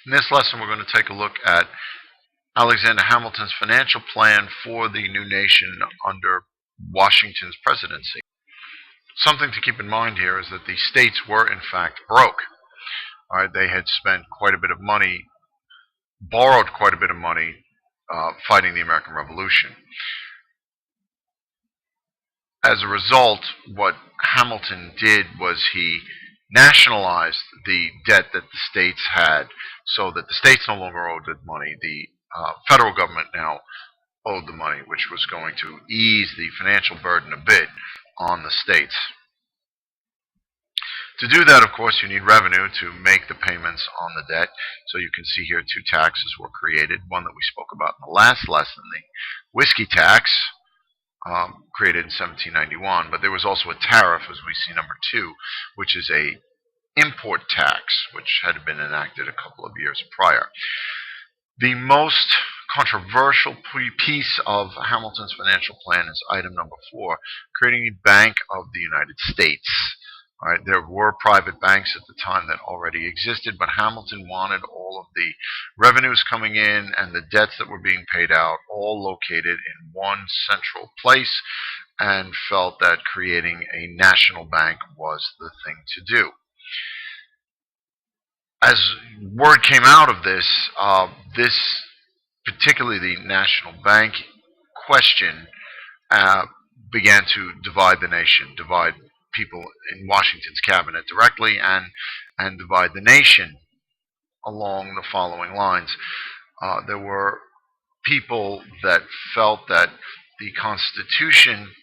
In this lesson, we're going to take a look at Alexander Hamilton's financial plan for the new nation under Washington's presidency. Something to keep in mind here is that the states were in fact broke. All right, they had spent quite a bit of money, borrowed quite a bit of money, fighting the American Revolution. As a result, what Hamilton did was he nationalized the debt that the states had, so that the states no longer owed the money. The federal government now owed the money, which was going to ease the financial burden a bit on the states. To do that, of course, you need revenue to make the payments on the debt. So you can see here two taxes were created. One that we spoke about in the last lesson, the whiskey tax, created in 1791, but there was also a tariff, as we see number 2, which is a import tax, which had been enacted a couple of years prior. The most controversial piece of Hamilton's financial plan is item number 4, creating a Bank of the United States. All right, there were private banks at the time that already existed, but Hamilton wanted all of the revenues coming in and the debts that were being paid out all located in one central place, and felt that creating a national bank was the thing to do. As word came out of this, particularly the national bank question, began to divide the nation, divide people in Washington's cabinet directly, and divide the nation along the following lines. There were people that felt that the Constitution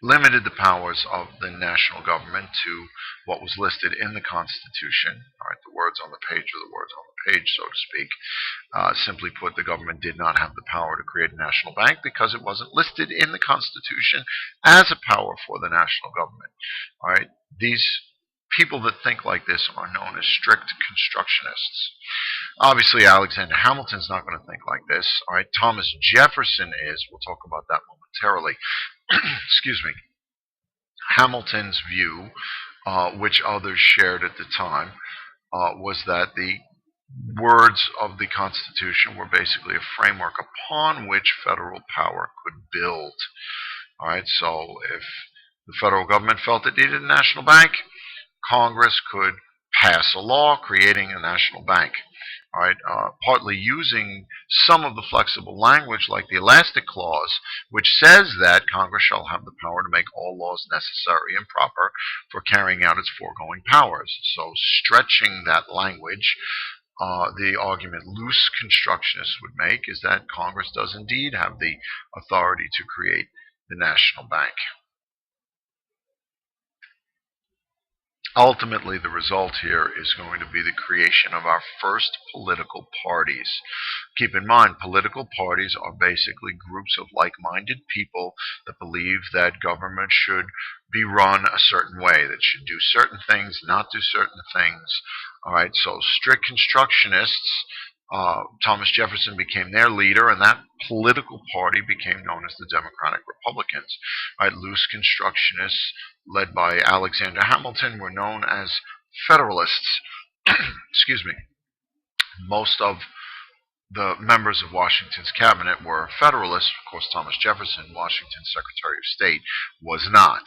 limited the powers of the national government to what was listed in the Constitution. All right, the words on the page are the words on the page, so to speak. Simply put, the government did not have the power to create a national bank because it wasn't listed in the Constitution as a power for the national government. All right, these people that think like this are known as strict constructionists. Obviously, Alexander Hamilton's not going to think like this. All right, Thomas Jefferson is. We'll talk about that momentarily. Excuse me. Hamilton's view, which others shared at the time, was that the words of the Constitution were basically a framework upon which federal power could build. All right, so if the federal government felt it needed a national bank, Congress could pass a law creating a national bank. All right, partly using some of the flexible language like the Elastic Clause, which says that Congress shall have the power to make all laws necessary and proper for carrying out its foregoing powers. So stretching that language, the argument loose constructionists would make is that Congress does indeed have the authority to create the national bank. Ultimately, the result here is going to be the creation of our first political parties. Keep in mind, political parties are basically groups of like-minded people that believe that government should be run a certain way, that should do certain things, not do certain things. All right, so strict constructionists, Thomas Jefferson became their leader, and that political party became known as the Democratic Republicans. Right, loose constructionists, led by Alexander Hamilton, were known as Federalists. Excuse me. Most of the members of Washington's cabinet were Federalists. Of course, Thomas Jefferson, Washington's Secretary of State, was not.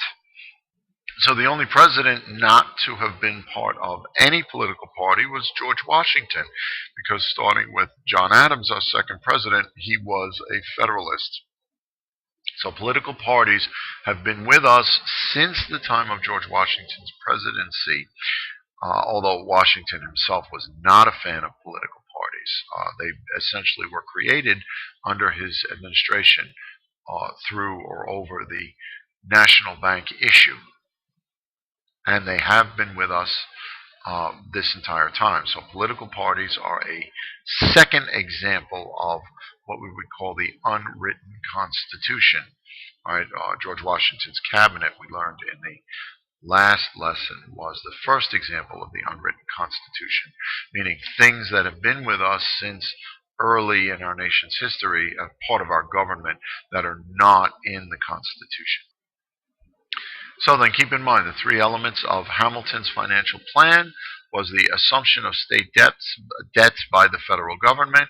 So the only president not to have been part of any political party was George Washington, because starting with John Adams, our second president, he was a Federalist. So political parties have been with us since the time of George Washington's presidency, although Washington himself was not a fan of political parties. They essentially were created under his administration through or over the national bank issue. And they have been with us this entire time. So political parties are a second example of what we would call the unwritten Constitution. All right, George Washington's cabinet, we learned in the last lesson, was the first example of the unwritten Constitution, meaning things that have been with us since early in our nation's history, a part of our government, that are not in the Constitution. So then keep in mind the three elements of Hamilton's financial plan. was the assumption of state debts by the federal government,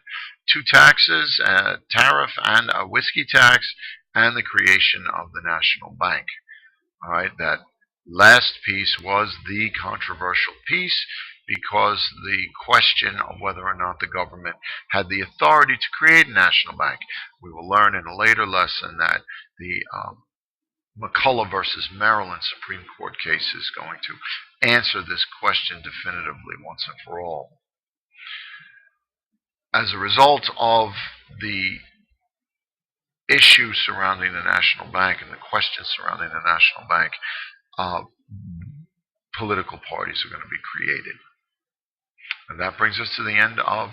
two taxes, a tariff and a whiskey tax, and the creation of the national bank. All right, that last piece was the controversial piece because the question of whether or not the government had the authority to create a national bank. We will learn in a later lesson that the McCulloch versus Maryland Supreme Court case is going to answer this question definitively once and for all. As a result of the issue surrounding the national bank and the questions surrounding the national bank, uh, political parties are going to be created. And that brings us to the end of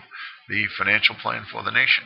the financial plan for the nation.